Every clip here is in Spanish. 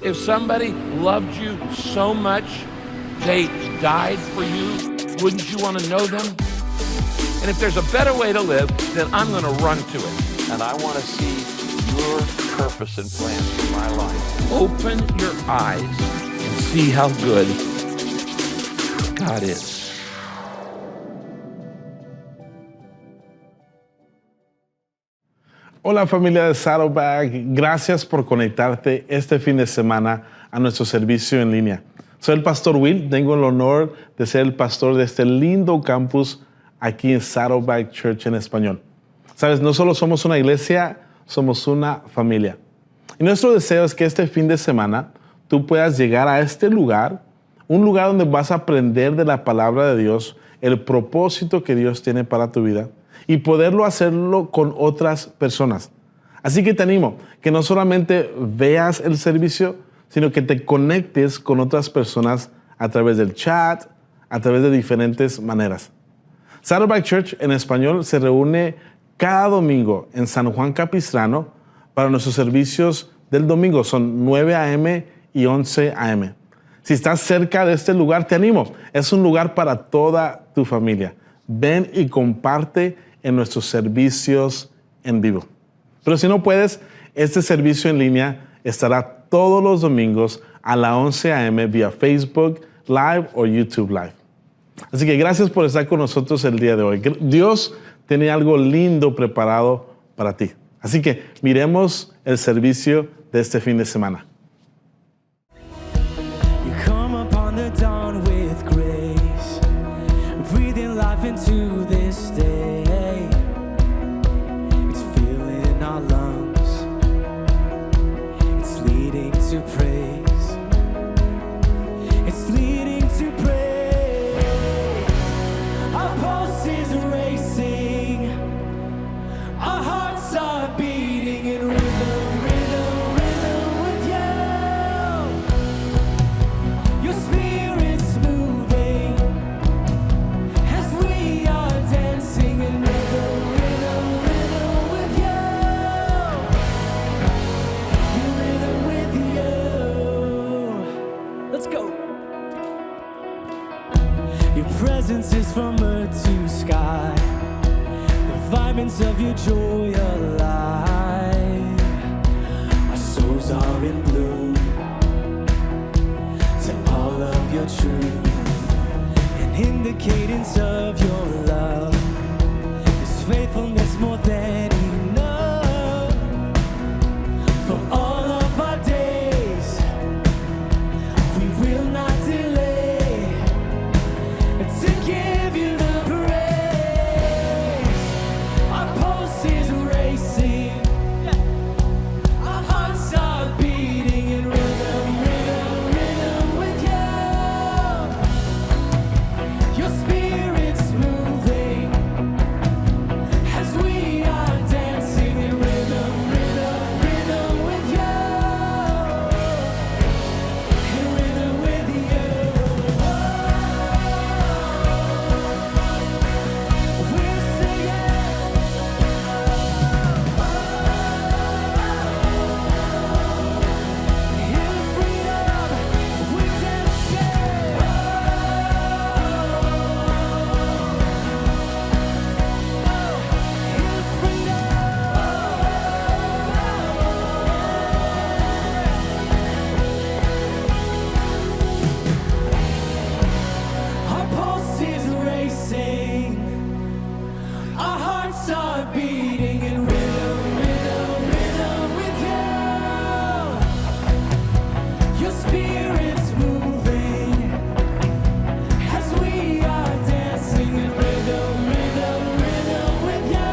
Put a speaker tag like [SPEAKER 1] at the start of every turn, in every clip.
[SPEAKER 1] If somebody loved you so much, they died for you, wouldn't you want to know them? And if there's a better way to live, then I'm going to run to it.
[SPEAKER 2] And I want to see your purpose and plans for my life.
[SPEAKER 1] Open your eyes and see how good God is.
[SPEAKER 3] Hola familia de Saddleback, gracias por conectarte este fin de semana a nuestro servicio en línea. Soy el pastor Will, tengo el honor de ser el pastor de este lindo campus aquí en Saddleback Church en español. Sabes, no solo somos una iglesia, somos una familia. Y nuestro deseo es que este fin de semana tú puedas llegar a este lugar, un lugar donde vas a aprender de la palabra de Dios, el propósito que Dios tiene para tu vida, y poderlo hacerlo con otras personas. Así que te animo que no solamente veas el servicio, sino que te conectes con otras personas a través del chat, a través de diferentes maneras. Saddleback Church en español se reúne cada domingo en San Juan Capistrano para nuestros servicios del domingo. Son 9 a.m. y 11 a.m. Si estás cerca de este lugar, te animo. Es un lugar para toda tu familia. Ven y comparte en nuestros servicios en vivo. Pero si no puedes, este servicio en línea estará todos los domingos a las 11 a.m. vía Facebook Live o YouTube Live. Así que gracias por estar con nosotros el día de hoy. Dios tiene algo lindo preparado para ti. Así que miremos el servicio de este fin de semana.
[SPEAKER 4] Into this day, it's filling our lungs, it's leading to praise, it's leading to praise. Our pulse is racing, our hearts are beating in rhythm, rhythm, rhythm with you. Your spirit's moving as we are dancing in rhythm, rhythm, rhythm with you. In rhythm with you. Let's go. Your presence is from earth to sky. The vibrance of your joy alive. Our souls are in bloom to all of your truth. In the cadence of your love, His faithfulness more than enough. For all of our days, we will not delay to give you the praise. Our pulse is racing, our hearts are beating in rhythm, rhythm, rhythm with you. Your spirit's moving as we are dancing in rhythm, rhythm, rhythm with you. In rhythm with you. We're singing. In freedom, we're dancing. Our pulse is racing, our hearts are beating in rhythm, rhythm, rhythm with you. Your spirit's moving as we are dancing in rhythm, rhythm, rhythm with you.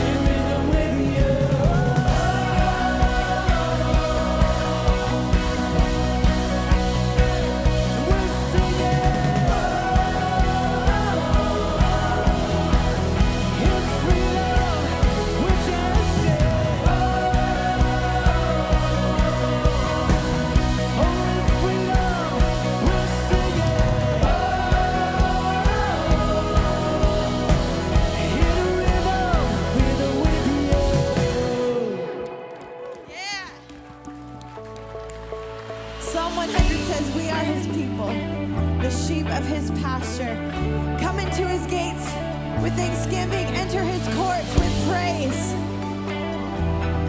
[SPEAKER 4] In rhythm with you. We're singing.
[SPEAKER 5] thanksgiving, enter his courts with praise.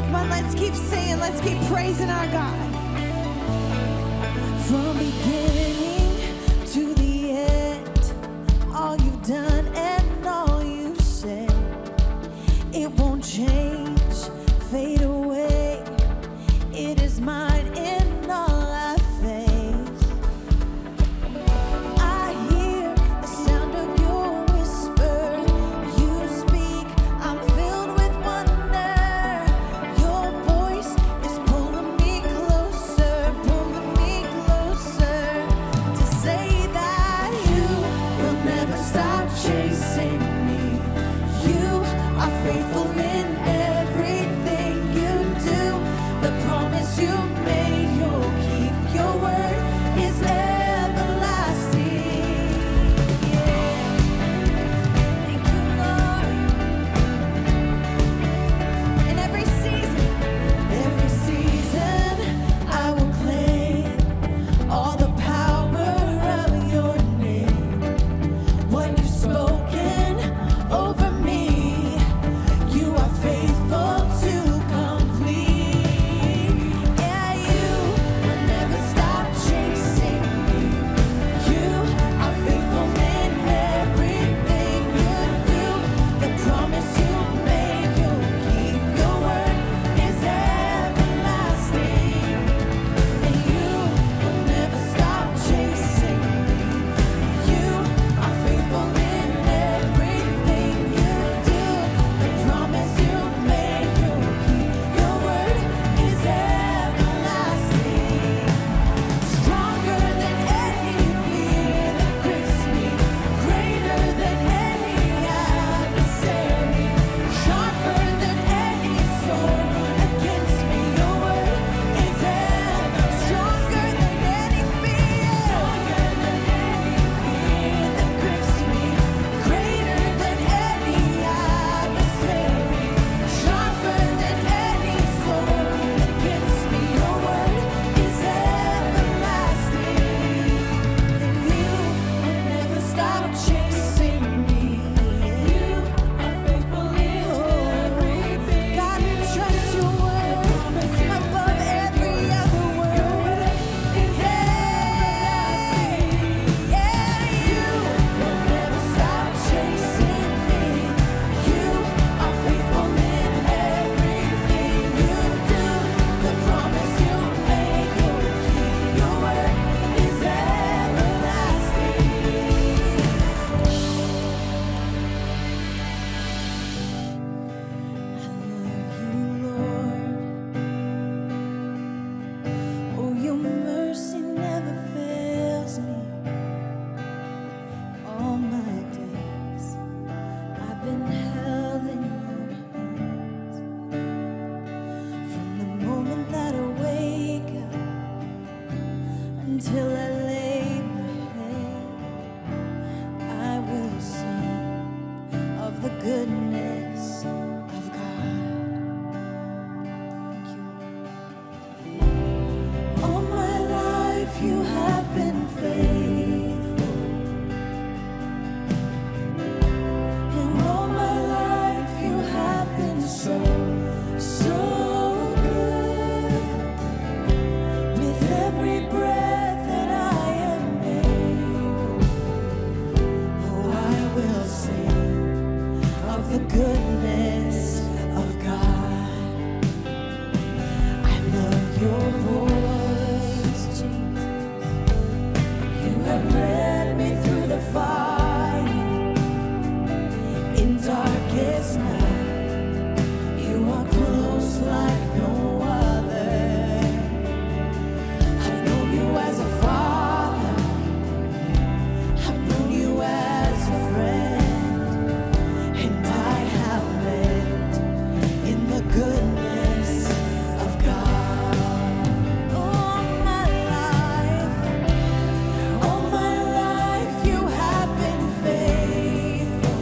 [SPEAKER 5] Come on, let's keep singing, let's keep praising our God. From beginning to the end, all you've done and all you said, it won't change, fade away. It is mine in all I face. I hear the sound of your whisper. You speak, I'm filled with wonder. Your voice is pulling me closer to say that you will never stop chasing me. You are faithful in everything you do. The promise you made, you'll keep. Your word is everlasting. Yeah. Thank you, Lord. In every season, I will claim all the power of your name. What you've spoken over me, you are faithful to complete. Yeah, you will never stop chasing me. You are faithful in everything you do. The promise you made, you'll keep. Your word is everlasting. And you will never stop chasing me. You are faithful in everything you do. The promise you made, you'll keep. Your word is everlasting. Stronger than any fear that grips me, greater than any adversary, sharper than any sword against me. Your word is stronger than any fear, that grips me, greater than any adversary, sharper than any sword against me. Your word is everlasting. And you will never stop chasing me. You are faithful in everything. God, we trust your word above every other word. Yeah, you will never stop chasing me. You are faithful in everything you do. The promise you made, you'll keep. Your word is everlasting. I love you, Lord. Oh, your mercy never fails me. All my days I've been held in your hands. From the moment that I wake up until I lay my head, I will sing of the goodness of God. Thank you. All my life you have been faithful. And all my life you have been so, so good. With every breath that I am able, oh, I will sing of the goodness of God. I love your voice, Jesus. You have led me through the fire. In darkest night, you are close like no other. I've known you as a father. I've known you as a friend. And I have lived in the goodness of God. All my life you have been faithful.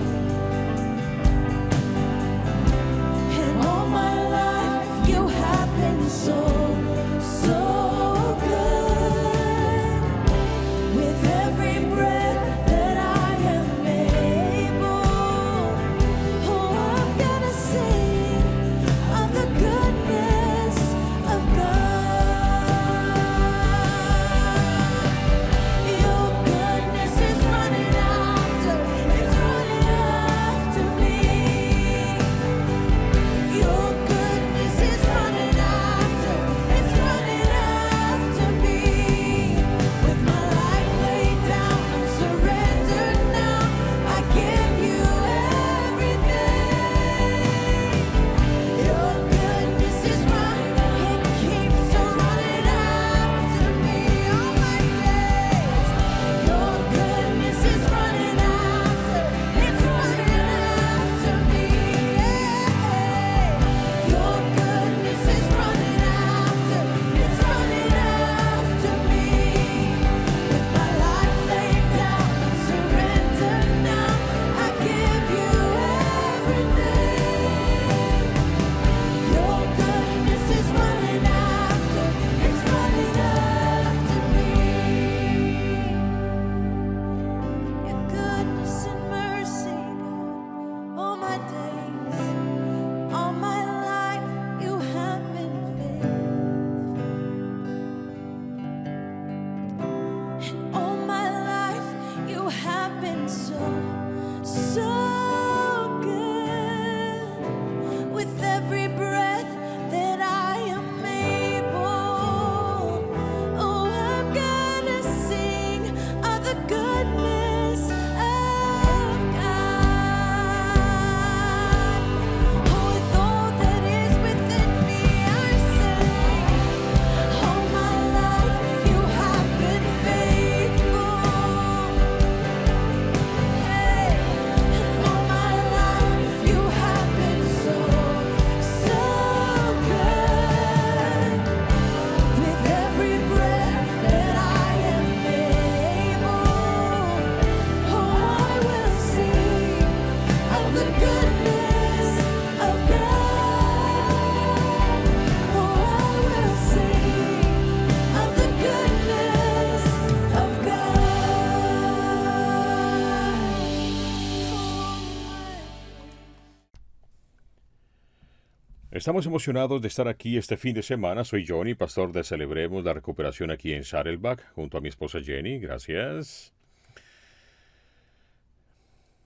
[SPEAKER 6] Estamos emocionados de estar aquí este fin de semana. Soy Johnny, pastor de Celebremos la Recuperación aquí en Saddleback, junto a mi esposa Jenny. Gracias.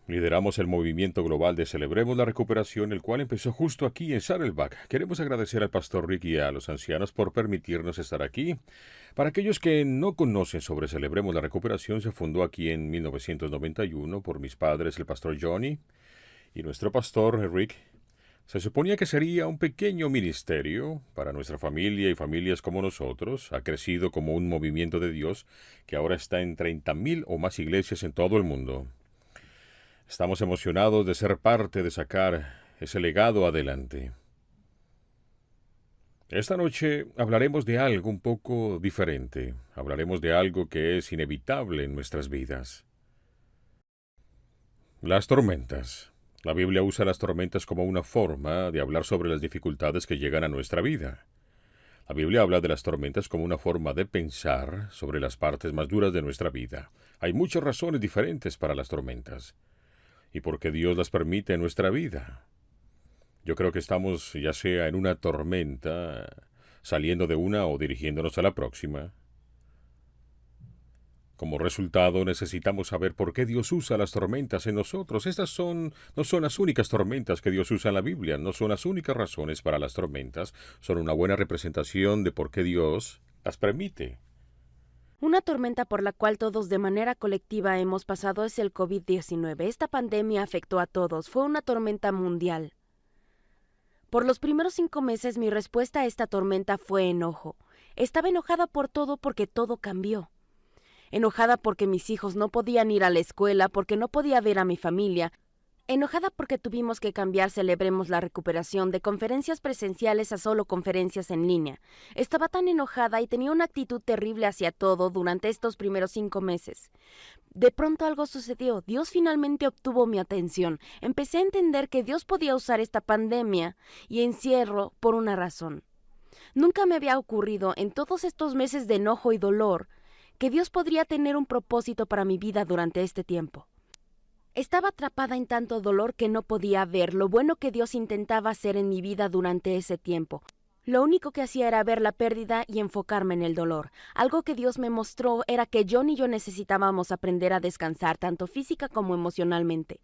[SPEAKER 6] Lideramos el movimiento global de Celebremos la Recuperación, el cual empezó justo aquí en Saddleback. Queremos agradecer al pastor Rick y a los ancianos por permitirnos estar aquí. Para aquellos que no conocen sobre Celebremos la Recuperación, se fundó aquí en 1991 por mis padres, el pastor Johnny y nuestro pastor Rick. Se suponía que sería un pequeño ministerio para nuestra familia y familias como nosotros. Ha crecido como un movimiento de Dios que ahora está en 30,000 o más iglesias en todo el mundo. Estamos emocionados de ser parte de sacar ese legado adelante. Esta noche hablaremos de algo un poco diferente. Hablaremos de algo que es inevitable en nuestras vidas. Las tormentas. La Biblia usa las tormentas como una forma de hablar sobre las dificultades que llegan a nuestra vida. La Biblia habla de las tormentas como una forma de pensar sobre las partes más duras de nuestra vida. Hay muchas razones diferentes para las tormentas y por qué Dios las permite en nuestra vida. Yo creo que estamos ya sea en una tormenta, saliendo de una o dirigiéndonos a la próxima. Como resultado, necesitamos saber por qué Dios usa las tormentas en nosotros. No son las únicas tormentas que Dios usa en la Biblia, no son las únicas razones para las tormentas, son una buena representación de por qué Dios las permite.
[SPEAKER 7] Una tormenta por la cual todos de manera colectiva hemos pasado es el COVID-19. Esta pandemia afectó a todos, fue una tormenta mundial. Por los primeros 5 meses mi respuesta a esta tormenta fue enojo. Estaba enojada por todo porque todo cambió. Enojada porque mis hijos no podían ir a la escuela, porque no podía ver a mi familia. Enojada porque tuvimos que cambiar Celebremos la Recuperación de conferencias presenciales a solo conferencias en línea. Estaba tan enojada y tenía una actitud terrible hacia todo durante estos primeros 5 meses. De pronto algo sucedió. Dios finalmente obtuvo mi atención. Empecé a entender que Dios podía usar esta pandemia y encierro por una razón. Nunca me había ocurrido en todos estos meses de enojo y dolor que Dios podría tener un propósito para mi vida durante este tiempo. Estaba atrapada en tanto dolor que no podía ver lo bueno que Dios intentaba hacer en mi vida durante ese tiempo. Lo único que hacía era ver la pérdida y enfocarme en el dolor. Algo que Dios me mostró era que John y yo necesitábamos aprender a descansar, tanto física como emocionalmente.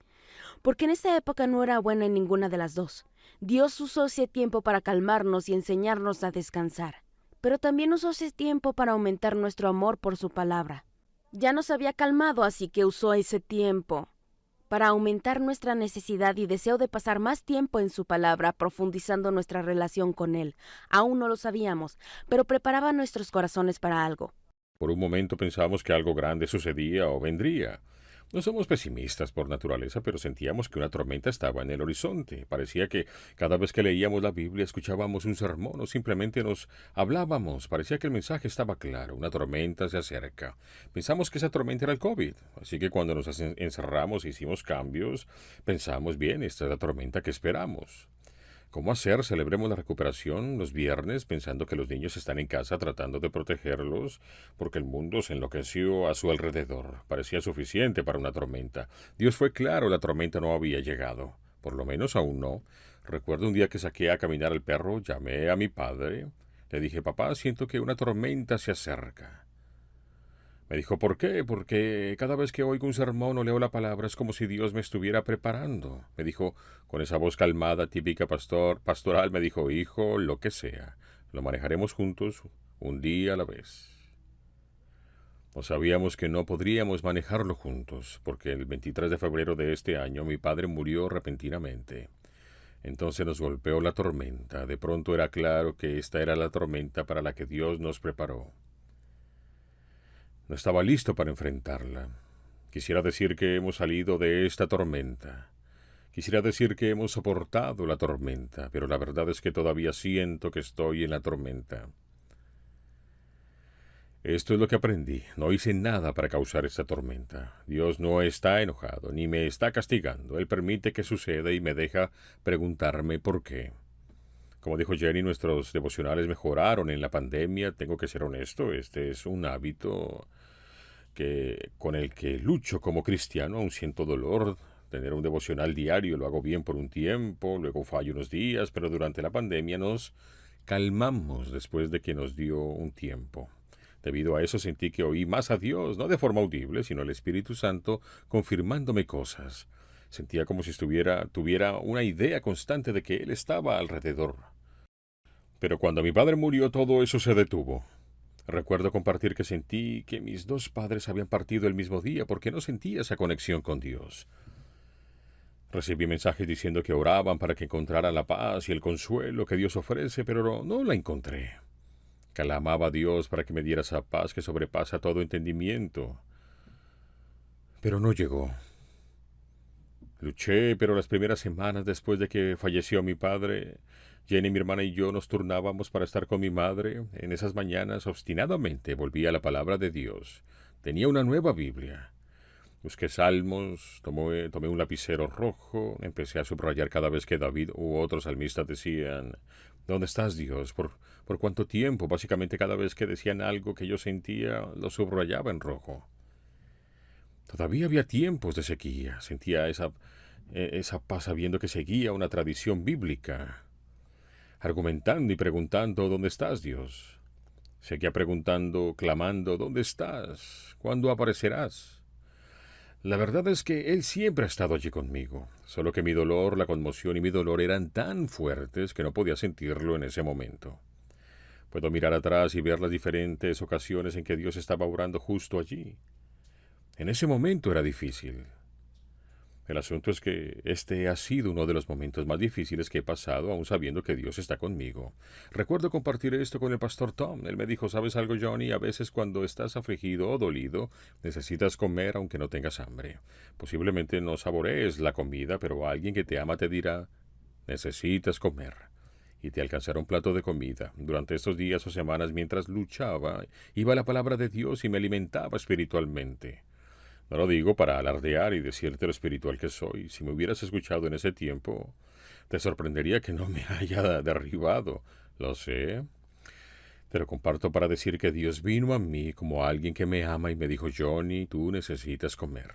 [SPEAKER 7] Porque en esa época no era buena en ninguna de las dos. Dios usó ese tiempo para calmarnos y enseñarnos a descansar. Pero también usó ese tiempo para aumentar nuestro amor por su palabra. Ya nos había calmado, así que usó ese tiempo para aumentar nuestra necesidad y deseo de pasar más tiempo en su palabra, profundizando nuestra relación con Él. Aún no lo sabíamos, pero preparaba nuestros corazones para algo.
[SPEAKER 6] Por un momento pensamos que algo grande sucedía o vendría. No somos pesimistas por naturaleza, pero sentíamos que una tormenta estaba en el horizonte. Parecía que cada vez que leíamos la Biblia, escuchábamos un sermón o simplemente nos hablábamos. Parecía que el mensaje estaba claro. Una tormenta se acerca. Pensamos que esa tormenta era el COVID. Así que cuando nos encerramos e hicimos cambios, pensamos, bien, esta es la tormenta que esperamos. ¿Cómo hacer? Celebremos la recuperación los viernes pensando que los niños están en casa tratando de protegerlos porque el mundo se enloqueció a su alrededor. Parecía suficiente para una tormenta. Dios fue claro, la tormenta no había llegado. Por lo menos aún no. Recuerdo un día que saqué a caminar al perro, llamé a mi padre. Le dije, papá, siento que una tormenta se acerca. Me dijo, ¿por qué? Porque cada vez que oigo un sermón o leo la palabra es como si Dios me estuviera preparando. Me dijo, con esa voz calmada, típica pastoral, me dijo, hijo, lo que sea, lo manejaremos juntos un día a la vez. No sabíamos que no podríamos manejarlo juntos, porque el 23 de febrero de este año mi padre murió repentinamente. Entonces nos golpeó la tormenta. De pronto era claro que esta era la tormenta para la que Dios nos preparó. No estaba listo para enfrentarla. Quisiera decir que hemos salido de esta tormenta. Quisiera decir que hemos soportado la tormenta, pero la verdad es que todavía siento que estoy en la tormenta. Esto es lo que aprendí. No hice nada para causar esta tormenta. Dios no está enojado, ni me está castigando. Él permite que suceda y me deja preguntarme por qué. Como dijo Jenny, nuestros devocionales mejoraron en la pandemia. Tengo que ser honesto, este es un hábito con el que lucho como cristiano. Aún siento dolor tener un devocional diario. Lo hago bien por un tiempo, luego fallo unos días, pero durante la pandemia nos calmamos después de que nos dio un tiempo. Debido a eso sentí que oí más a Dios, no de forma audible, sino el Espíritu Santo confirmándome cosas. Sentía como si tuviera una idea constante de que Él estaba alrededor. Pero cuando mi padre murió, todo eso se detuvo. Recuerdo compartir que sentí que mis dos padres habían partido el mismo día porque no sentía esa conexión con Dios. Recibí mensajes diciendo que oraban para que encontrara la paz y el consuelo que Dios ofrece, pero no la encontré. Clamaba a Dios para que me diera esa paz que sobrepasa todo entendimiento. Pero no llegó. Luché, pero las primeras semanas después de que falleció mi padre, Jenny, mi hermana y yo nos turnábamos para estar con mi madre. En esas mañanas, obstinadamente, volví a la palabra de Dios. Tenía una nueva Biblia. Busqué salmos, tomé un lapicero rojo, empecé a subrayar cada vez que David u otros salmistas decían, ¿dónde estás, Dios? ¿Por cuánto tiempo? Básicamente cada vez que decían algo que yo sentía, lo subrayaba en rojo. Todavía había tiempos de sequía. Sentía esa paz sabiendo que seguía una tradición bíblica. Argumentando y preguntando, ¿dónde estás, Dios? Seguía preguntando, clamando, ¿dónde estás? ¿Cuándo aparecerás? La verdad es que Él siempre ha estado allí conmigo, solo que mi dolor, la conmoción y mi dolor eran tan fuertes que no podía sentirlo en ese momento. Puedo mirar atrás y ver las diferentes ocasiones en que Dios estaba obrando justo allí. En ese momento era difícil. El asunto es que este ha sido uno de los momentos más difíciles que he pasado, aún sabiendo que Dios está conmigo. Recuerdo compartir esto con el pastor Tom. Él me dijo, ¿sabes algo, Johnny? A veces cuando estás afligido o dolido, necesitas comer aunque no tengas hambre. Posiblemente no saborees la comida, pero alguien que te ama te dirá, necesitas comer. Y te alcanzará un plato de comida. Durante estos días o semanas, mientras luchaba, iba la palabra de Dios y me alimentaba espiritualmente. No lo digo para alardear y decirte lo espiritual que soy. Si me hubieras escuchado en ese tiempo, te sorprendería que no me haya derribado. Lo sé. Te lo comparto para decir que Dios vino a mí como alguien que me ama y me dijo, Johnny, tú necesitas comer.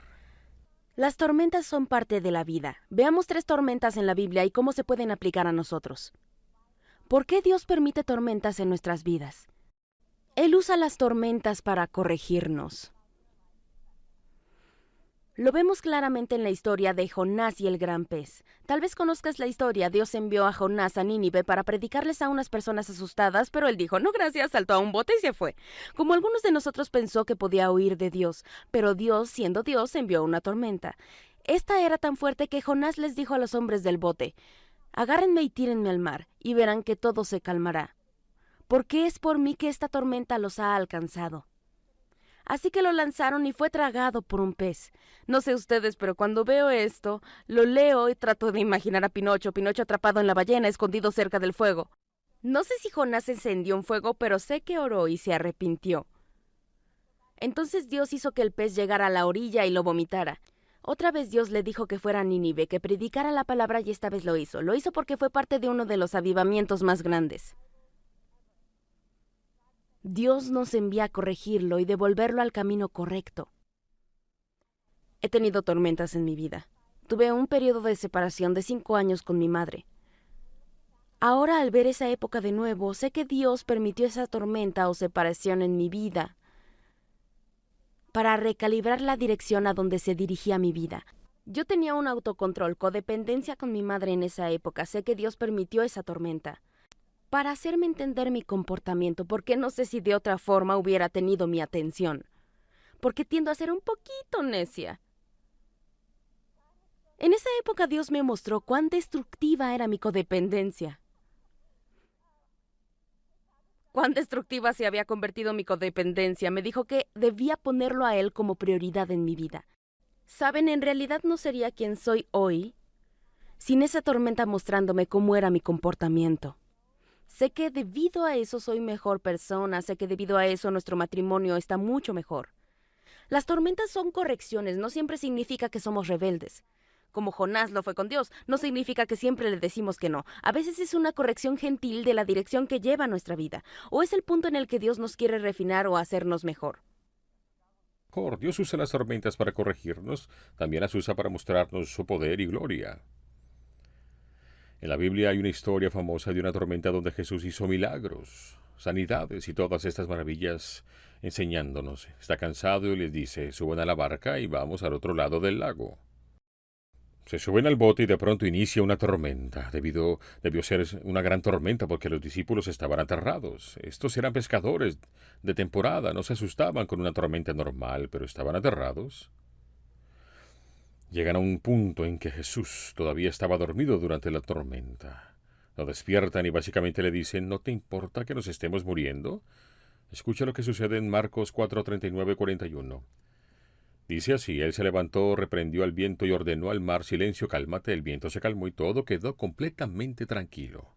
[SPEAKER 7] Las tormentas son parte de la vida. Veamos 3 tormentas en la Biblia y cómo se pueden aplicar a nosotros. ¿Por qué Dios permite tormentas en nuestras vidas? Él usa las tormentas para corregirnos. Lo vemos claramente en la historia de Jonás y el gran pez. Tal vez conozcas la historia. Dios envió a Jonás a Nínive para predicarles a unas personas asustadas, pero él dijo, no gracias, saltó a un bote y se fue. Como algunos de nosotros pensó que podía huir de Dios, pero Dios, siendo Dios, envió una tormenta. Esta era tan fuerte que Jonás les dijo a los hombres del bote, agárrenme y tírenme al mar, y verán que todo se calmará. Porque es por mí que esta tormenta los ha alcanzado. Así que lo lanzaron y fue tragado por un pez. No sé ustedes, pero cuando veo esto, lo leo y trato de imaginar a Pinocho atrapado en la ballena, escondido cerca del fuego. No sé si Jonás encendió un fuego, pero sé que oró y se arrepintió. Entonces Dios hizo que el pez llegara a la orilla y lo vomitara. Otra vez Dios le dijo que fuera a Nínive, que predicara la palabra y esta vez lo hizo. Lo hizo porque fue parte de uno de los avivamientos más grandes. Dios nos envía a corregirlo y devolverlo al camino correcto. He tenido tormentas en mi vida. Tuve un periodo de separación de 5 años con mi madre. Ahora, al ver esa época de nuevo, sé que Dios permitió esa tormenta o separación en mi vida para recalibrar la dirección a donde se dirigía mi vida. Yo tenía un autocontrol, codependencia con mi madre en esa época. Sé que Dios permitió esa tormenta para hacerme entender mi comportamiento, porque no sé si de otra forma hubiera tenido mi atención, porque tiendo a ser un poquito necia. En esa época Dios me mostró cuán destructiva era mi codependencia. Cuán destructiva se había convertido mi codependencia. Me dijo que debía ponerlo a Él como prioridad en mi vida. Saben, en realidad no sería quien soy hoy sin esa tormenta mostrándome cómo era mi comportamiento. Sé que debido a eso soy mejor persona, sé que debido a eso nuestro matrimonio está mucho mejor. Las tormentas son correcciones, no siempre significa que somos rebeldes. Como Jonás lo fue con Dios, no significa que siempre le decimos que no. A veces es una corrección gentil de la dirección que lleva nuestra vida, o es el punto en el que Dios nos quiere refinar o hacernos mejor.
[SPEAKER 6] Dios usa las tormentas para corregirnos, también las usa para mostrarnos su poder y gloria. En la Biblia hay una historia famosa de una tormenta donde Jesús hizo milagros, sanidades y todas estas maravillas enseñándonos. Está cansado y les dice, suban a la barca y vamos al otro lado del lago. Se suben al bote y de pronto inicia una tormenta. Debió ser una gran tormenta porque los discípulos estaban aterrados. Estos eran pescadores de temporada, no se asustaban con una tormenta normal, pero estaban aterrados. Llegan a un punto en que Jesús todavía estaba dormido durante la tormenta. Lo despiertan y básicamente le dicen, ¿no te importa que nos estemos muriendo? Escucha lo que sucede en Marcos 4:39-41. Dice así, él se levantó, reprendió al viento y ordenó al mar, silencio, cálmate. El viento se calmó y todo quedó completamente tranquilo.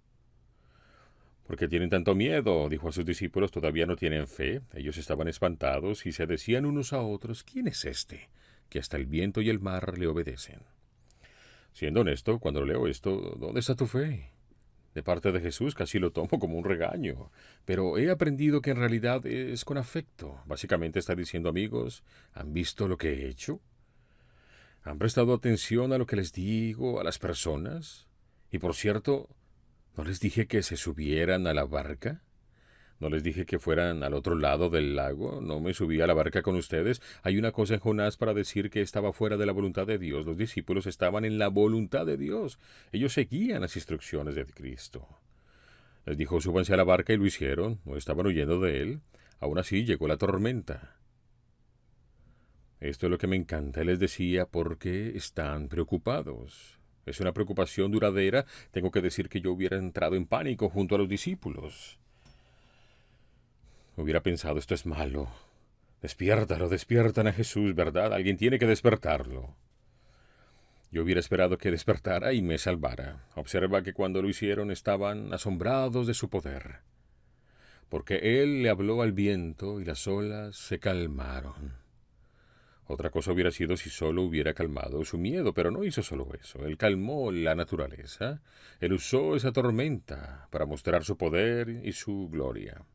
[SPEAKER 6] ¿Por qué tienen tanto miedo?, dijo a sus discípulos, ¿todavía no tienen fe? Ellos estaban espantados y se decían unos a otros, ¿quién es este?, que hasta el viento y el mar le obedecen. Siendo honesto, cuando leo esto, ¿dónde está tu fe? De parte de Jesús casi lo tomo como un regaño, pero he aprendido que en realidad es con afecto. Básicamente está diciendo, amigos, ¿han visto lo que he hecho? ¿Han prestado atención a lo que les digo a las personas? Y por cierto, ¿no les dije que se subieran a la barca? ¿No les dije que fueran al otro lado del lago? ¿No me subí a la barca con ustedes? Hay una cosa en Jonás para decir que estaba fuera de la voluntad de Dios. Los discípulos estaban en la voluntad de Dios. Ellos seguían las instrucciones de Cristo. Les dijo, súbanse a la barca y lo hicieron. No estaban huyendo de él. Aún así llegó la tormenta. Esto es lo que me encanta. Les decía, ¿por qué están preocupados? Es una preocupación duradera. Tengo que decir que yo hubiera entrado en pánico junto a los discípulos. Hubiera pensado, esto es malo. Despiértalo, despiertan a Jesús, ¿verdad? Alguien tiene que despertarlo. Yo hubiera esperado que despertara y me salvara. Observa que cuando lo hicieron estaban asombrados de su poder. Porque él le habló al viento y las olas se calmaron. Otra cosa hubiera sido si solo hubiera calmado su miedo, pero no hizo solo eso. Él calmó la naturaleza. Él usó esa tormenta para mostrar su poder y su gloria.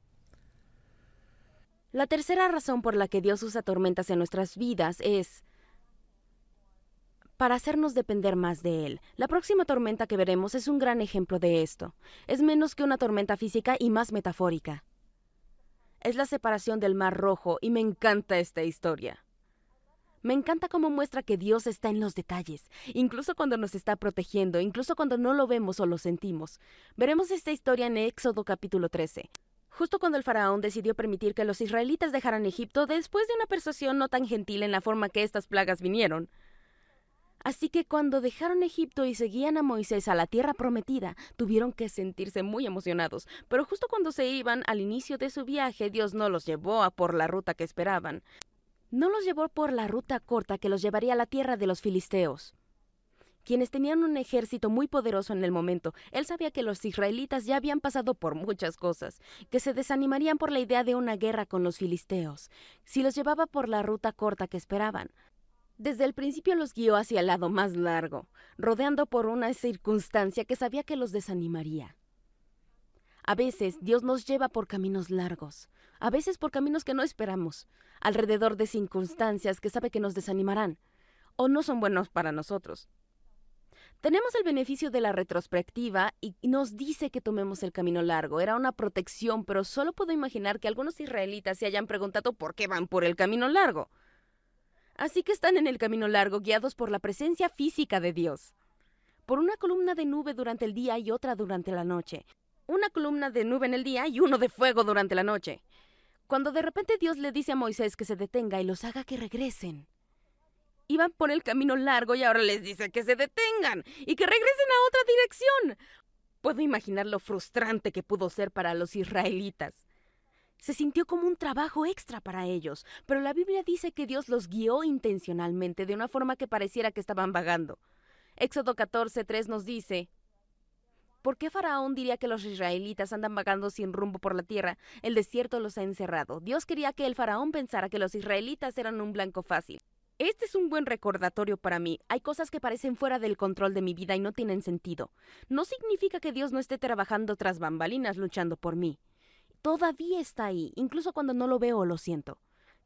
[SPEAKER 7] La tercera razón por la que Dios usa tormentas en nuestras vidas es para hacernos depender más de Él. La próxima tormenta que veremos es un gran ejemplo de esto. Es menos que una tormenta física y más metafórica. Es la separación del Mar Rojo y me encanta esta historia. Me encanta cómo muestra que Dios está en los detalles, incluso cuando nos está protegiendo, incluso cuando no lo vemos o lo sentimos. Veremos esta historia en Éxodo capítulo 13. Justo cuando el faraón decidió permitir que los israelitas dejaran Egipto después de una persuasión no tan gentil en la forma que estas plagas vinieron. Así que cuando dejaron Egipto y seguían a Moisés a la tierra prometida, tuvieron que sentirse muy emocionados. Pero justo cuando se iban al inicio de su viaje, Dios no los llevó a por la ruta que esperaban. No los llevó por la ruta corta que los llevaría a la tierra de los filisteos, quienes tenían un ejército muy poderoso en el momento. Él sabía que los israelitas ya habían pasado por muchas cosas, que se desanimarían por la idea de una guerra con los filisteos, si los llevaba por la ruta corta que esperaban. Desde el principio los guió hacia el lado más largo, rodeando por una circunstancia que sabía que los desanimaría. A veces Dios nos lleva por caminos largos, a veces por caminos que no esperamos, alrededor de circunstancias que sabe que nos desanimarán, o no son buenos para nosotros. Tenemos el beneficio de la retrospectiva y nos dice que tomemos el camino largo. Era una protección, pero solo puedo imaginar que algunos israelitas se hayan preguntado por qué van por el camino largo. Así que están en el camino largo guiados por la presencia física de Dios. Por una columna de nube durante el día y otra durante la noche. Una columna de nube en el día y uno de fuego durante la noche. Cuando de repente Dios le dice a Moisés que se detenga y los haga que regresen. Iban por el camino largo y ahora les dice que se detengan y que regresen a otra dirección. Puedo imaginar lo frustrante que pudo ser para los israelitas. Se sintió como un trabajo extra para ellos, pero la Biblia dice que Dios los guió intencionalmente de una forma que pareciera que estaban vagando. Éxodo 14:3 nos dice: ¿por qué Faraón diría que los israelitas andan vagando sin rumbo por la tierra? El desierto los ha encerrado. Dios quería que el Faraón pensara que los israelitas eran un blanco fácil. Este es un buen recordatorio para mí. Hay cosas que parecen fuera del control de mi vida y no tienen sentido. No significa que Dios no esté trabajando tras bambalinas luchando por mí. Todavía está ahí, incluso cuando no lo veo o lo siento.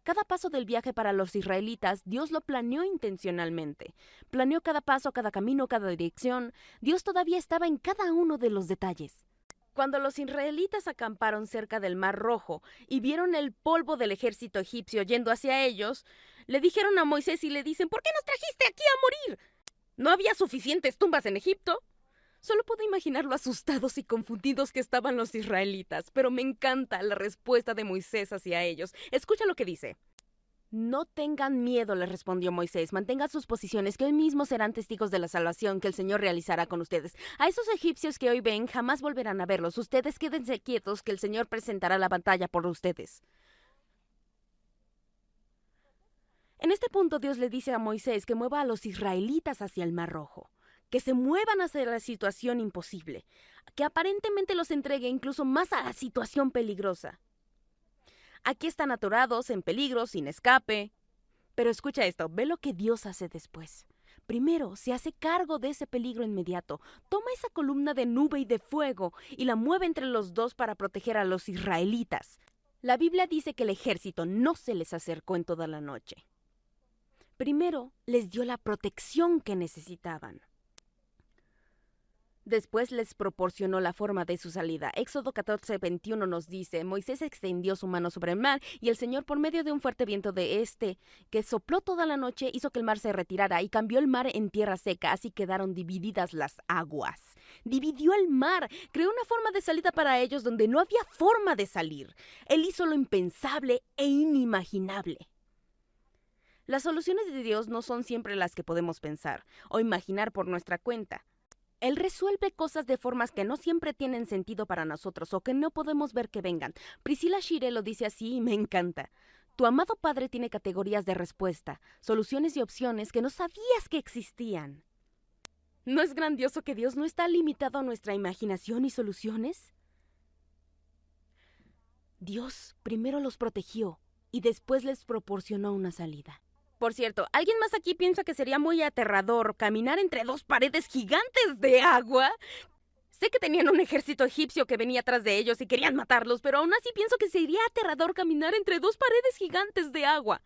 [SPEAKER 7] Cada paso del viaje para los israelitas, Dios lo planeó intencionalmente. Planeó cada paso, cada camino, cada dirección. Dios todavía estaba en cada uno de los detalles. Cuando los israelitas acamparon cerca del Mar Rojo y vieron el polvo del ejército egipcio yendo hacia ellos, le dijeron a Moisés y le dicen: ¿por qué nos trajiste aquí a morir? ¿No había suficientes tumbas en Egipto? Solo puedo imaginar lo asustados y confundidos que estaban los israelitas, pero me encanta la respuesta de Moisés hacia ellos. Escucha lo que dice. No tengan miedo, les respondió Moisés. Mantengan sus posiciones, que hoy mismo serán testigos de la salvación que el Señor realizará con ustedes. A esos egipcios que hoy ven jamás volverán a verlos. Ustedes quédense quietos, que el Señor presentará la batalla por ustedes. En este punto Dios le dice a Moisés que mueva a los israelitas hacia el Mar Rojo, que se muevan hacia la situación imposible, que aparentemente los entregue incluso más a la situación peligrosa. Aquí están atorados, en peligro, sin escape. Pero escucha esto, ve lo que Dios hace después. Primero, se hace cargo de ese peligro inmediato. Toma esa columna de nube y de fuego y la mueve entre los dos para proteger a los israelitas. La Biblia dice que el ejército no se les acercó en toda la noche. Primero, les dio la protección que necesitaban. Después les proporcionó la forma de su salida. Éxodo 14:21 nos dice: Moisés extendió su mano sobre el mar, y el Señor, por medio de un fuerte viento de este, que sopló toda la noche, hizo que el mar se retirara y cambió el mar en tierra seca. Así quedaron divididas las aguas. Dividió el mar, creó una forma de salida para ellos donde no había forma de salir. Él hizo lo impensable e inimaginable. Las soluciones de Dios no son siempre las que podemos pensar o imaginar por nuestra cuenta. Él resuelve cosas de formas que no siempre tienen sentido para nosotros o que no podemos ver que vengan. Priscilla Shire lo dice así y me encanta. Tu amado Padre tiene categorías de respuesta, soluciones y opciones que no sabías que existían. ¿No es grandioso que Dios no está limitado a nuestra imaginación y soluciones? Dios primero los protegió y después les proporcionó una salida. Por cierto, ¿alguien más aquí piensa que sería muy aterrador caminar entre dos paredes gigantes de agua? Sé que tenían un ejército egipcio que venía atrás de ellos y querían matarlos, pero aún así pienso que sería aterrador caminar entre dos paredes gigantes de agua.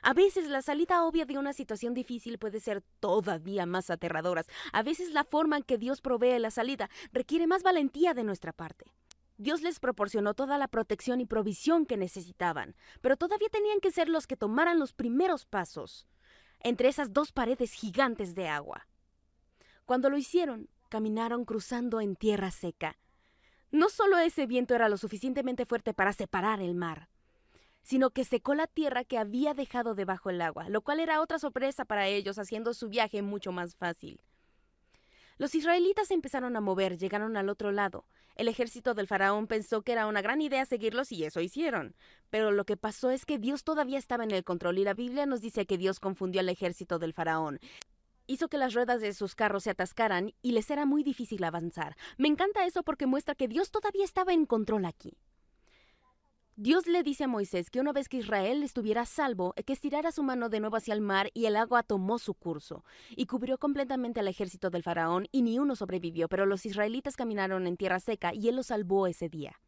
[SPEAKER 7] A veces la salida obvia de una situación difícil puede ser todavía más aterradora. A veces la forma en que Dios provee la salida requiere más valentía de nuestra parte. Dios les proporcionó toda la protección y provisión que necesitaban, pero todavía tenían que ser los que tomaran los primeros pasos entre esas dos paredes gigantes de agua. Cuando lo hicieron, caminaron cruzando en tierra seca. No solo ese viento era lo suficientemente fuerte para separar el mar, sino que secó la tierra que había dejado debajo el agua, lo cual era otra sorpresa para ellos, haciendo su viaje mucho más fácil. Los israelitas se empezaron a mover, llegaron al otro lado. El ejército del faraón pensó que era una gran idea seguirlos y eso hicieron. Pero lo que pasó es que Dios todavía estaba en el control y la Biblia nos dice que Dios confundió al ejército del faraón. Hizo que las ruedas de sus carros se atascaran y les era muy difícil avanzar. Me encanta eso porque muestra que Dios todavía estaba en control aquí. Dios le dice a Moisés que una vez que Israel estuviera a salvo, que estirara su mano de nuevo hacia el mar y el agua tomó su curso y cubrió completamente al ejército del faraón y ni uno sobrevivió, pero los israelitas caminaron en tierra seca y él los salvó ese día.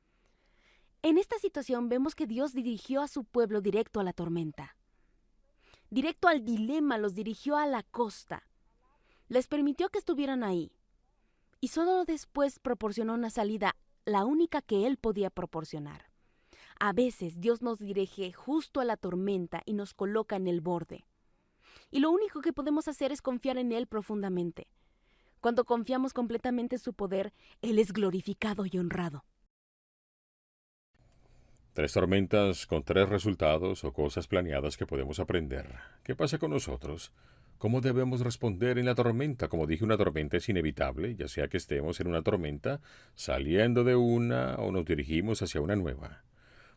[SPEAKER 7] En esta situación vemos que Dios dirigió a su pueblo directo a la tormenta. Directo al dilema, los dirigió a la costa. Les permitió que estuvieran ahí y solo después proporcionó una salida, la única que él podía proporcionar. A veces Dios nos dirige justo a la tormenta y nos coloca en el borde. Y lo único que podemos hacer es confiar en Él profundamente. Cuando confiamos completamente en su poder, Él es glorificado y honrado.
[SPEAKER 6] 3 tormentas con 3 resultados o cosas planeadas que podemos aprender. ¿Qué pasa con nosotros? ¿Cómo debemos responder en la tormenta? Como dije, una tormenta es inevitable, ya sea que estemos en una tormenta, saliendo de una o nos dirigimos hacia una nueva.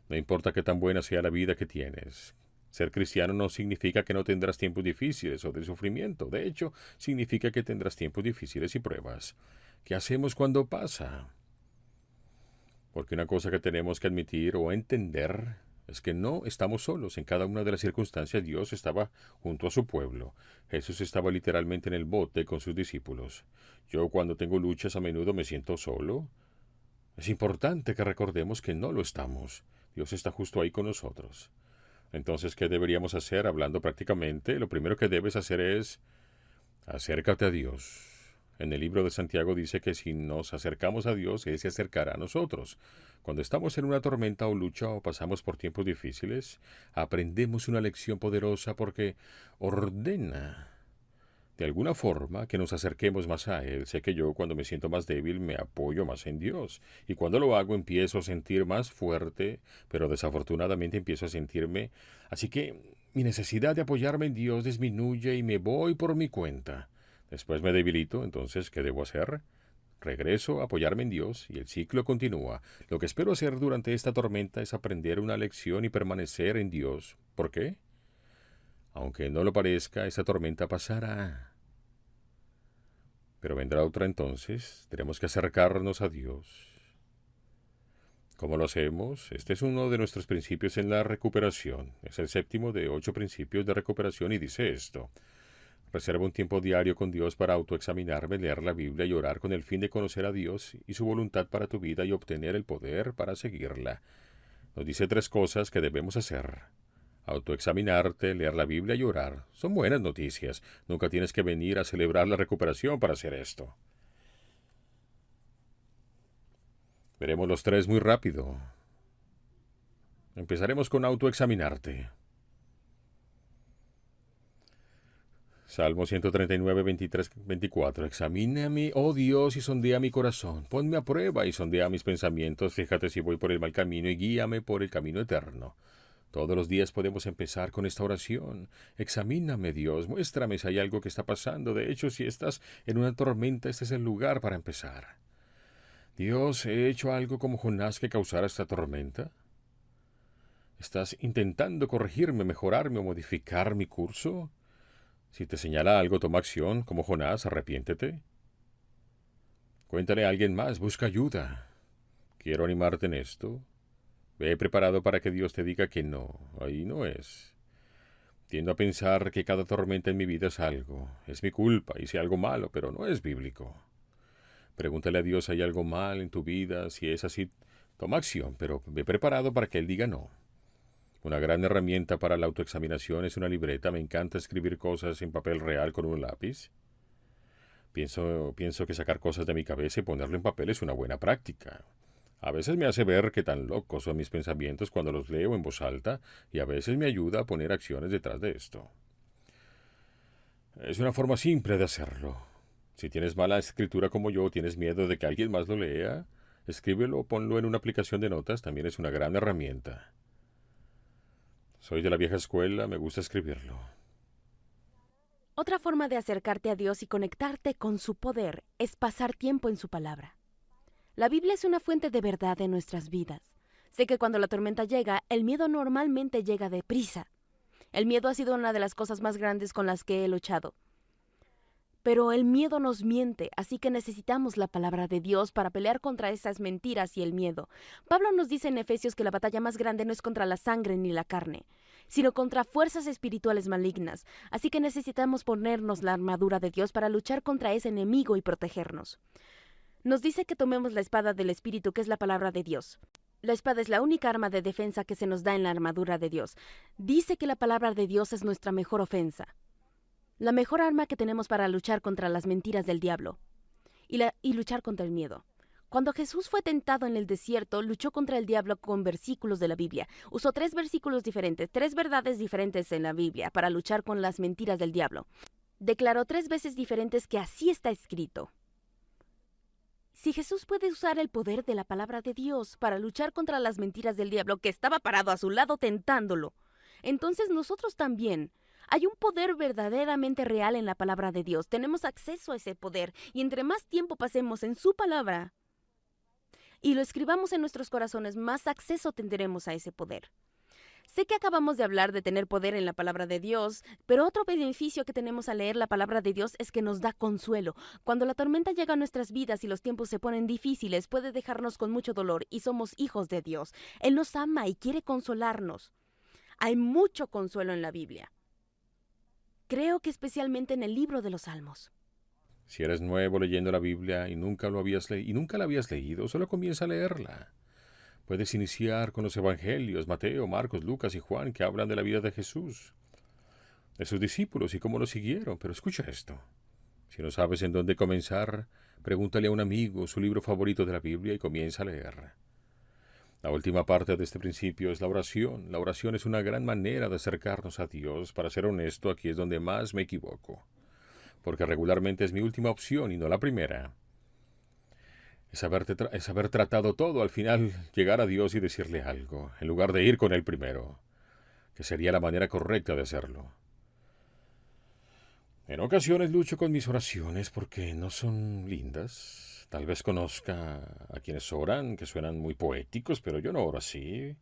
[SPEAKER 6] No importa qué tan buena sea la vida que tienes. Ser cristiano no significa que no tendrás tiempos difíciles o de sufrimiento. De hecho, significa que tendrás tiempos difíciles y pruebas. ¿Qué hacemos cuando pasa? Porque una cosa que tenemos que admitir o entender es que no estamos solos. En cada una de las circunstancias Dios estaba junto a su pueblo. Jesús estaba literalmente en el bote con sus discípulos. Yo cuando tengo luchas a menudo me siento solo. Es importante que recordemos que no lo estamos. Dios está justo ahí con nosotros. Entonces, ¿qué deberíamos hacer? Hablando prácticamente, lo primero que debes hacer es acércate a Dios. En el libro de Santiago dice que si nos acercamos a Dios, Él se acercará a nosotros. Cuando estamos en una tormenta o lucha o pasamos por tiempos difíciles, aprendemos una lección poderosa porque ordena de alguna forma que nos acerquemos más a Él. Sé que yo cuando me siento más débil me apoyo más en Dios. Y cuando lo hago empiezo a sentir más fuerte, pero desafortunadamente empiezo a sentirme. Así que mi necesidad de apoyarme en Dios disminuye y me voy por mi cuenta. Después me debilito, entonces, ¿qué debo hacer? Regreso a apoyarme en Dios y el ciclo continúa. Lo que espero hacer durante esta tormenta es aprender una lección y permanecer en Dios. ¿Por qué? Aunque no lo parezca, esa tormenta pasará. Pero vendrá otra entonces. Tenemos que acercarnos a Dios. ¿Cómo lo hacemos? Este es uno de nuestros principios en la recuperación. Es el 7º de 8 principios de recuperación y dice esto. Reserva un tiempo diario con Dios para autoexaminarme, leer la Biblia y orar con el fin de conocer a Dios y su voluntad para tu vida y obtener el poder para seguirla. Nos dice 3 cosas que debemos hacer. Autoexaminarte, leer la Biblia y orar. Son buenas noticias. Nunca tienes que venir a celebrar la recuperación para hacer esto. Veremos los 3 muy rápido. Empezaremos con autoexaminarte. Salmo 139, 23, 24. Examíname, oh Dios, y sondea mi corazón. Ponme a prueba y sondea mis pensamientos. Fíjate si voy por el mal camino y guíame por el camino eterno. Todos los días podemos empezar con esta oración. Examíname, Dios, muéstrame si hay algo que está pasando. De hecho, si estás en una tormenta, este es el lugar para empezar. Dios, ¿he hecho algo como Jonás que causara esta tormenta? ¿Estás intentando corregirme, mejorarme o modificar mi curso? Si te señala algo, toma acción, como Jonás, arrepiéntete. Cuéntale a alguien más, busca ayuda. Quiero animarte en esto. Ve preparado para que Dios te diga que no, ahí no es. Tiendo a pensar que cada tormenta en mi vida es algo. Es mi culpa, hice algo malo, pero no es bíblico. Pregúntale a Dios si hay algo mal en tu vida, si es así, toma acción, pero ve preparado para que Él diga no. Una gran herramienta para la autoexaminación es una libreta. Me encanta escribir cosas en papel real con un lápiz. Pienso que sacar cosas de mi cabeza y ponerlo en papel es una buena práctica. A veces me hace ver qué tan locos son mis pensamientos cuando los leo en voz alta y a veces me ayuda a poner acciones detrás de esto. Es una forma simple de hacerlo. Si tienes mala escritura como yo, tienes miedo de que alguien más lo lea, escríbelo o ponlo en una aplicación de notas, también es una gran herramienta. Soy de la vieja escuela, me gusta escribirlo.
[SPEAKER 7] Otra forma de acercarte a Dios y conectarte con su poder es pasar tiempo en su palabra. La Biblia es una fuente de verdad en nuestras vidas. Sé que cuando la tormenta llega, el miedo normalmente llega deprisa. El miedo ha sido una de las cosas más grandes con las que he luchado. Pero el miedo nos miente, así que necesitamos la palabra de Dios para pelear contra esas mentiras y el miedo. Pablo nos dice en Efesios que la batalla más grande no es contra la sangre ni la carne, sino contra fuerzas espirituales malignas. Así que necesitamos ponernos la armadura de Dios para luchar contra ese enemigo y protegernos. Nos dice que tomemos la espada del Espíritu, que es la palabra de Dios. La espada es la única arma de defensa que se nos da en la armadura de Dios. Dice que la palabra de Dios es nuestra mejor ofensa. La mejor arma que tenemos para luchar contra las mentiras del diablo y luchar contra el miedo. Cuando Jesús fue tentado en el desierto, luchó contra el diablo con versículos de la Biblia. Usó 3 versículos diferentes, 3 verdades diferentes en la Biblia para luchar con las mentiras del diablo. Declaró 3 veces diferentes que así está escrito. Si Jesús puede usar el poder de la palabra de Dios para luchar contra las mentiras del diablo que estaba parado a su lado tentándolo, entonces nosotros también. Hay un poder verdaderamente real en la palabra de Dios. Tenemos acceso a ese poder y entre más tiempo pasemos en su palabra y lo escribamos en nuestros corazones, más acceso tendremos a ese poder. Sé que acabamos de hablar de tener poder en la palabra de Dios, pero otro beneficio que tenemos al leer la palabra de Dios es que nos da consuelo. Cuando la tormenta llega a nuestras vidas y los tiempos se ponen difíciles, puede dejarnos con mucho dolor y somos hijos de Dios. Él nos ama y quiere consolarnos. Hay mucho consuelo en la Biblia. Creo que especialmente en el libro de los Salmos.
[SPEAKER 6] Si eres nuevo leyendo la Biblia y nunca la habías leído, solo comienza a leerla. Puedes iniciar con los evangelios, Mateo, Marcos, Lucas y Juan, que hablan de la vida de Jesús, de sus discípulos y cómo lo siguieron. Pero escucha esto. Si no sabes en dónde comenzar, pregúntale a un amigo su libro favorito de la Biblia y comienza a leer. La última parte de este principio es la oración. La oración es una gran manera de acercarnos a Dios. Para ser honesto, aquí es donde más me equivoco, porque regularmente es mi última opción y no la primera. Es haber tratado todo, al final llegar a Dios y decirle algo, en lugar de ir con Él primero, que sería la manera correcta de hacerlo. En ocasiones lucho con mis oraciones porque no son lindas. Tal vez conozca a quienes oran, que suenan muy poéticos, pero yo no oro así.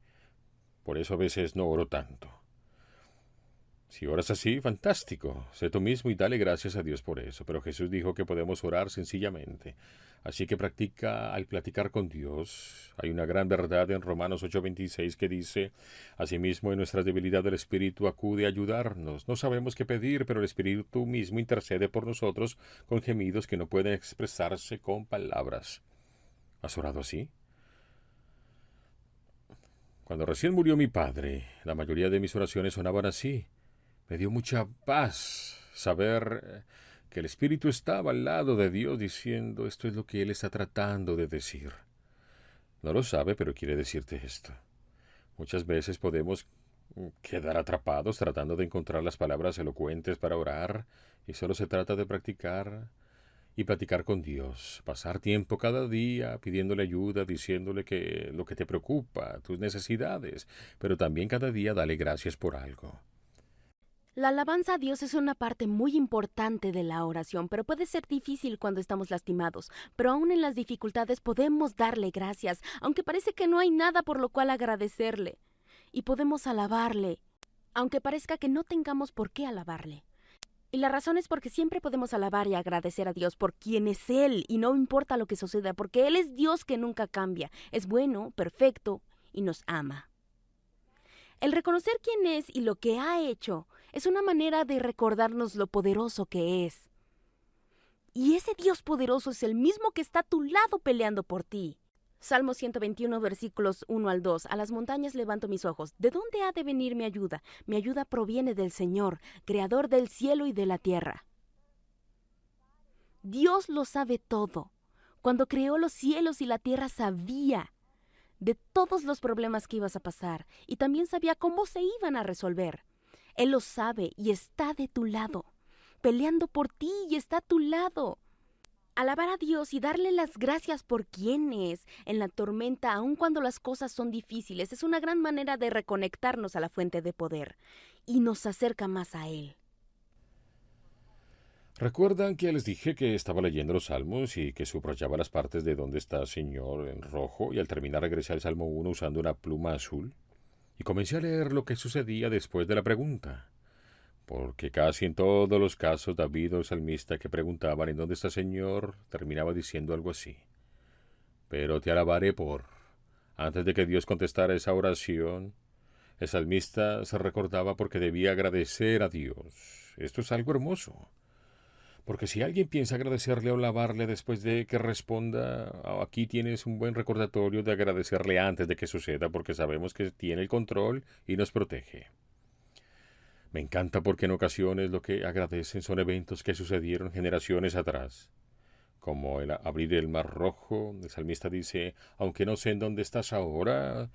[SPEAKER 6] Por eso a veces no oro tanto. Si oras así, fantástico. Sé tú mismo y dale gracias a Dios por eso. Pero Jesús dijo que podemos orar sencillamente. Así que practica al platicar con Dios. Hay una gran verdad en Romanos 8:26 que dice: asimismo, en nuestras debilidades el Espíritu acude a ayudarnos. No sabemos qué pedir, pero el Espíritu mismo intercede por nosotros con gemidos que no pueden expresarse con palabras. ¿Has orado así? Cuando recién murió mi padre, la mayoría de mis oraciones sonaban así. Me dio mucha paz saber que el Espíritu estaba al lado de Dios diciendo: esto es lo que Él está tratando de decir. No lo sabe, pero quiere decirte esto. Muchas veces podemos quedar atrapados tratando de encontrar las palabras elocuentes para orar, y solo se trata de practicar y platicar con Dios, pasar tiempo cada día pidiéndole ayuda, diciéndole que lo que te preocupa, tus necesidades, pero también cada día dale gracias por algo.
[SPEAKER 7] La alabanza a Dios es una parte muy importante de la oración, pero puede ser difícil cuando estamos lastimados. Pero aún en las dificultades podemos darle gracias, aunque parece que no hay nada por lo cual agradecerle. Y podemos alabarle, aunque parezca que no tengamos por qué alabarle. Y la razón es porque siempre podemos alabar y agradecer a Dios por quien es Él, y no importa lo que suceda, porque Él es Dios que nunca cambia, es bueno, perfecto y nos ama. El reconocer quién es y lo que ha hecho es una manera de recordarnos lo poderoso que es. Y ese Dios poderoso es el mismo que está a tu lado peleando por ti. Salmo 121, versículos 1 al 2. A las montañas levanto mis ojos. ¿De dónde ha de venir mi ayuda? Mi ayuda proviene del Señor, creador del cielo y de la tierra. Dios lo sabe todo. Cuando creó los cielos y la tierra sabía de todos los problemas que ibas a pasar y también sabía cómo se iban a resolver. Él lo sabe y está de tu lado, peleando por ti y está a tu lado. Alabar a Dios y darle las gracias por quién es en la tormenta, aun cuando las cosas son difíciles, es una gran manera de reconectarnos a la fuente de poder y nos acerca más a Él.
[SPEAKER 6] ¿Recuerdan que les dije que estaba leyendo los salmos y que subrayaba las partes de donde está Señor en rojo, y al terminar regresé al Salmo 1 usando una pluma azul? Y comencé a leer lo que sucedía después de la pregunta, porque casi en todos los casos David o el salmista que preguntaban ¿en dónde está Señor? Terminaba diciendo algo así: pero te alabaré por... Antes de que Dios contestara esa oración, el salmista se recordaba porque debía agradecer a Dios. Esto es algo hermoso. Porque si alguien piensa agradecerle o alabarle después de que responda, aquí tienes un buen recordatorio de agradecerle antes de que suceda, porque sabemos que tiene el control y nos protege. Me encanta porque en ocasiones lo que agradecen son eventos que sucedieron generaciones atrás. Como el abrir el mar rojo, el salmista dice: aunque no sé en dónde estás ahora,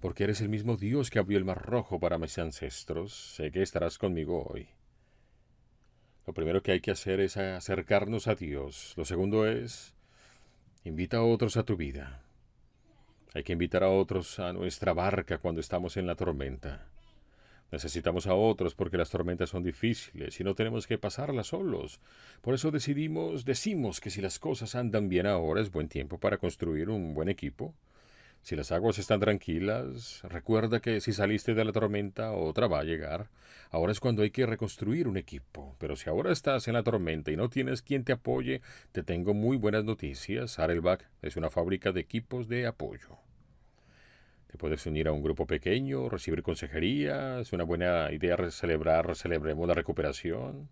[SPEAKER 6] porque eres el mismo Dios que abrió el mar rojo para mis ancestros, sé que estarás conmigo hoy. Lo primero que hay que hacer es acercarnos a Dios. Lo segundo es, invita a otros a tu vida. Hay que invitar a otros a nuestra barca cuando estamos en la tormenta. Necesitamos a otros porque las tormentas son difíciles y no tenemos que pasarlas solos. Por eso decimos que si las cosas andan bien ahora es buen tiempo para construir un buen equipo. Si las aguas están tranquilas, recuerda que si saliste de la tormenta, otra va a llegar. Ahora es cuando hay que reconstruir un equipo. Pero si ahora estás en la tormenta y no tienes quien te apoye, te tengo muy buenas noticias. Saddleback es una fábrica de equipos de apoyo. Te puedes unir a un grupo pequeño, recibir consejería. Es una buena idea celebremos la recuperación.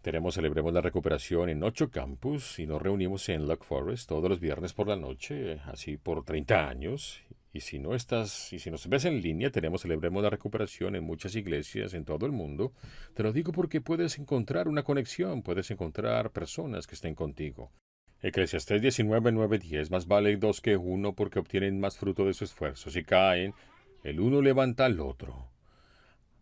[SPEAKER 6] Celebremos la recuperación en 8 campus y nos reunimos en Lake Forest todos los viernes por la noche, así por 30 años. Y si nos ves en línea, celebremos la recuperación en muchas iglesias en todo el mundo. Te lo digo porque puedes encontrar una conexión, puedes encontrar personas que estén contigo. Eclesiastés 19:9-10, más vale 2 que 1 porque obtienen más fruto de su esfuerzo. Si caen, el uno levanta al otro.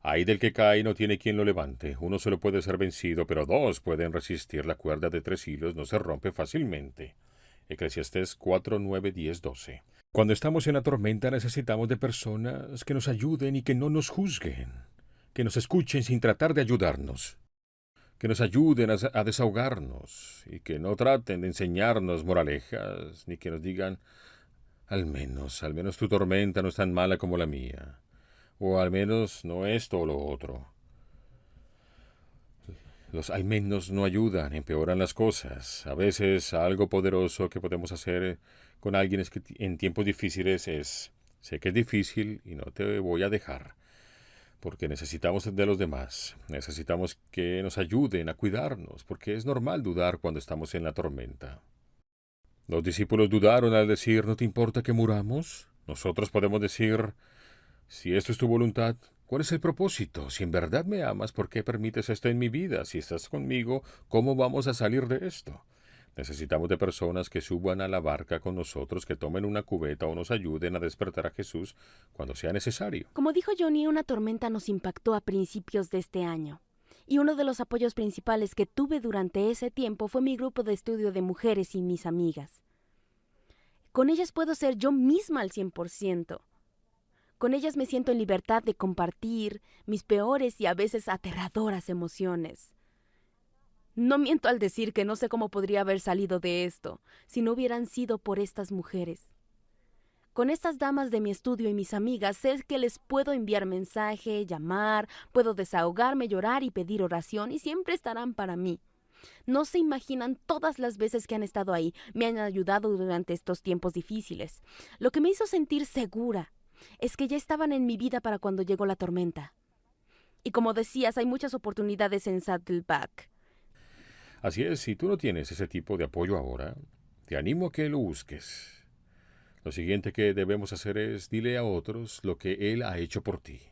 [SPEAKER 6] Ay del que cae y no tiene quien lo levante. Uno solo puede ser vencido, pero 2 pueden resistir. La cuerda de 3 hilos no se rompe fácilmente. Eclesiastés 4:9-10-12. Cuando estamos en la tormenta necesitamos de personas que nos ayuden y que no nos juzguen, que nos escuchen sin tratar de ayudarnos, que nos ayuden a desahogarnos y que no traten de enseñarnos moralejas ni que nos digan al menos tu tormenta no es tan mala como la mía, o al menos no esto o lo otro. Los al menos no ayudan, empeoran las cosas. A veces algo poderoso que podemos hacer con alguien es que en tiempos difíciles es, sé que es difícil y no te voy a dejar, porque necesitamos de los demás, necesitamos que nos ayuden a cuidarnos, porque es normal dudar cuando estamos en la tormenta. Los discípulos dudaron al decir, ¿no te importa que muramos? Nosotros podemos decir, si esto es tu voluntad, ¿cuál es el propósito? Si en verdad me amas, ¿por qué permites esto en mi vida? Si estás conmigo, ¿cómo vamos a salir de esto? Necesitamos de personas que suban a la barca con nosotros, que tomen una cubeta o nos ayuden a despertar a Jesús cuando sea necesario.
[SPEAKER 7] Como dijo Johnny, una tormenta nos impactó a principios de este año. Y uno de los apoyos principales que tuve durante ese tiempo fue mi grupo de estudio de mujeres y mis amigas. Con ellas puedo ser yo misma al 100%. Con ellas me siento en libertad de compartir mis peores y a veces aterradoras emociones. No miento al decir que no sé cómo podría haber salido de esto si no hubieran sido por estas mujeres. Con estas damas de mi estudio y mis amigas sé que les puedo enviar mensaje, llamar, puedo desahogarme, llorar y pedir oración y siempre estarán para mí. No se imaginan todas las veces que han estado ahí, me han ayudado durante estos tiempos difíciles. Lo que me hizo sentir segura es que ya estaban en mi vida para cuando llegó la tormenta. Y como decías, hay muchas oportunidades en Saddleback.
[SPEAKER 6] Así es, si tú no tienes ese tipo de apoyo ahora, te animo a que lo busques. Lo siguiente que debemos hacer es dile a otros lo que Él ha hecho por ti.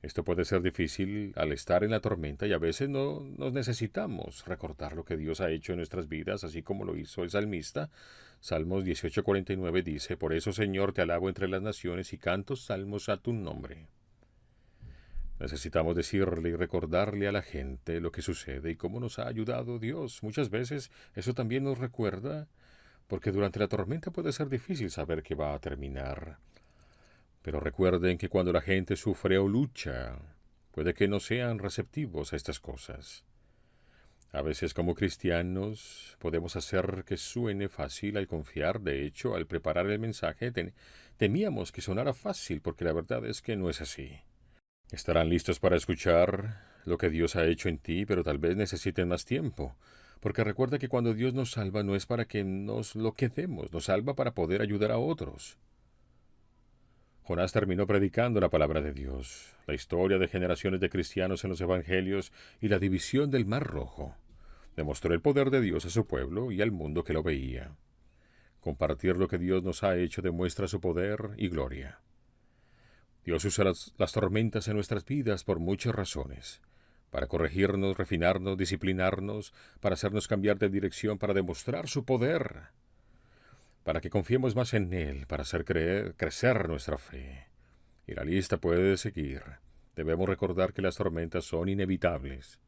[SPEAKER 6] Esto puede ser difícil al estar en la tormenta y a veces no nos necesitamos recordar lo que Dios ha hecho en nuestras vidas, así como lo hizo el salmista. Salmos 18:49 dice, por eso, Señor, te alabo entre las naciones y canto salmos a tu nombre. Necesitamos decirle y recordarle a la gente lo que sucede y cómo nos ha ayudado Dios. Muchas veces eso también nos recuerda, porque durante la tormenta puede ser difícil saber que va a terminar. Pero recuerden que cuando la gente sufre o lucha, puede que no sean receptivos a estas cosas. A veces como cristianos podemos hacer que suene fácil al confiar. De hecho, al preparar el mensaje temíamos que sonara fácil, porque la verdad es que no es así. Estarán listos para escuchar lo que Dios ha hecho en ti, pero tal vez necesiten más tiempo. Porque recuerda que cuando Dios nos salva no es para que nos lo quedemos, nos salva para poder ayudar a otros. Jonás terminó predicando la palabra de Dios, la historia de generaciones de cristianos en los evangelios y la división del Mar Rojo. Demostró el poder de Dios a su pueblo y al mundo que lo veía. Compartir lo que Dios nos ha hecho demuestra su poder y gloria. Dios usa las tormentas en nuestras vidas por muchas razones. Para corregirnos, refinarnos, disciplinarnos, para hacernos cambiar de dirección, para demostrar su poder, para que confiemos más en Él, para hacer crecer nuestra fe. Y la lista puede seguir. Debemos recordar que las tormentas son inevitables.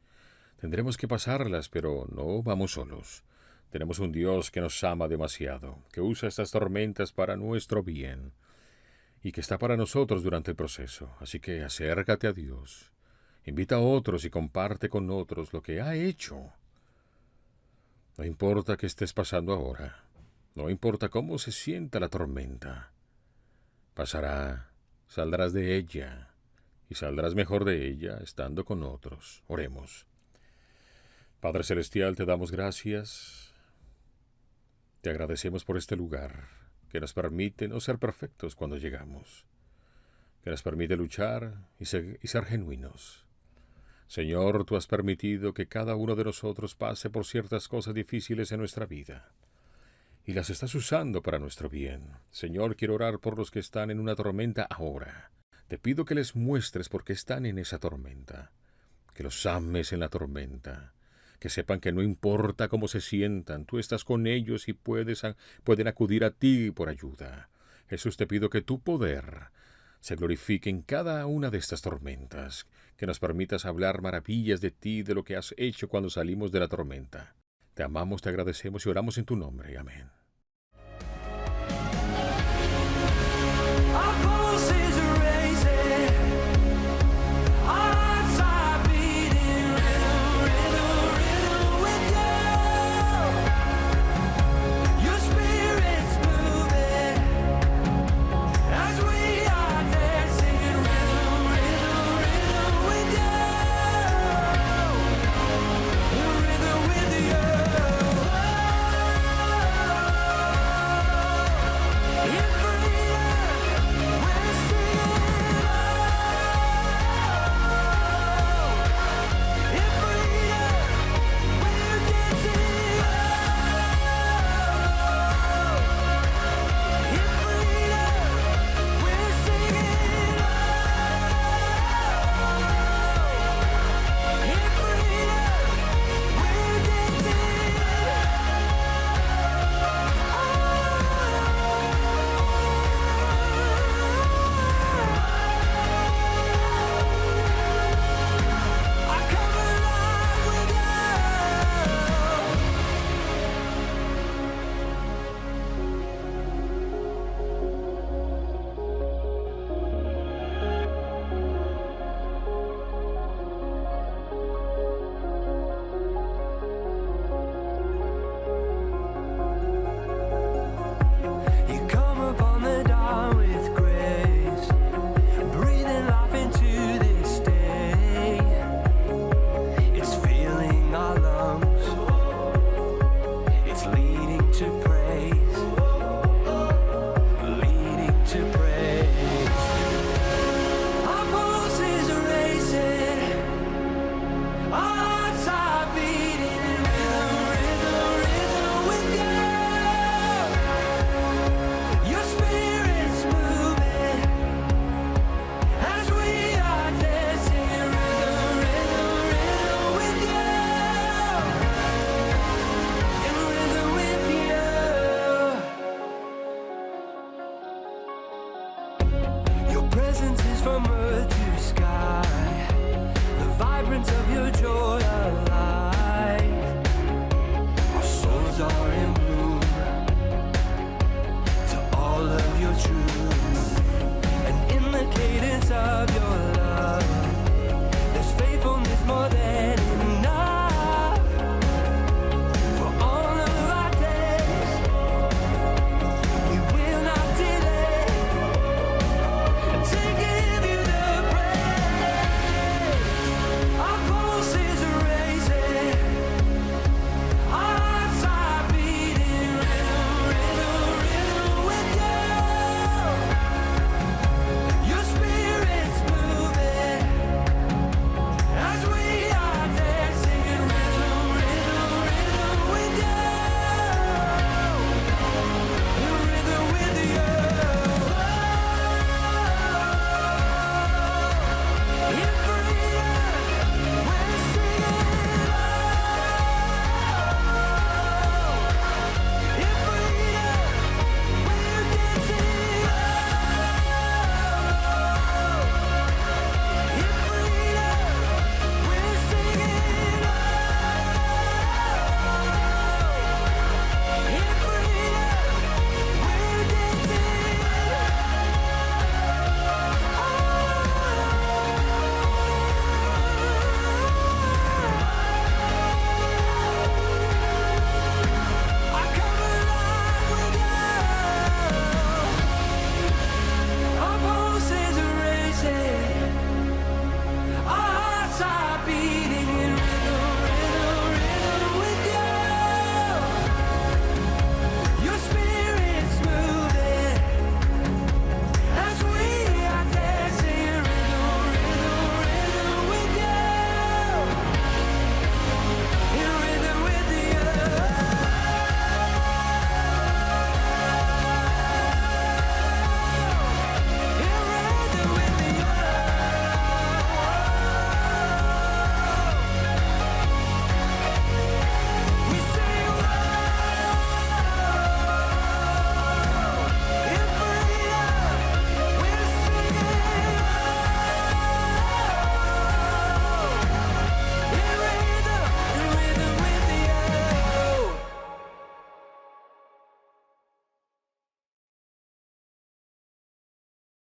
[SPEAKER 6] Tendremos que pasarlas, pero no vamos solos. Tenemos un Dios que nos ama demasiado, que usa estas tormentas para nuestro bien y que está para nosotros durante el proceso. Así que acércate a Dios. Invita a otros y comparte con otros lo que ha hecho. No importa qué estés pasando ahora. No importa cómo se sienta la tormenta. Pasará, saldrás de ella, y saldrás mejor de ella estando con otros. Oremos. Padre Celestial, te damos gracias. Te agradecemos por este lugar, que nos permite no ser perfectos cuando llegamos, que nos permite luchar y ser genuinos. Señor, tú has permitido que cada uno de nosotros pase por ciertas cosas difíciles en nuestra vida y las estás usando para nuestro bien. Señor, quiero orar por los que están en una tormenta ahora. Te pido que les muestres por qué están en esa tormenta, que los ames en la tormenta, que sepan que no importa cómo se sientan, tú estás con ellos y pueden acudir a ti por ayuda. Jesús, te pido que tu poder se glorifique en cada una de estas tormentas, que nos permitas hablar maravillas de ti, de lo que has hecho cuando salimos de la tormenta. Te amamos, te agradecemos y oramos en tu nombre. Amén.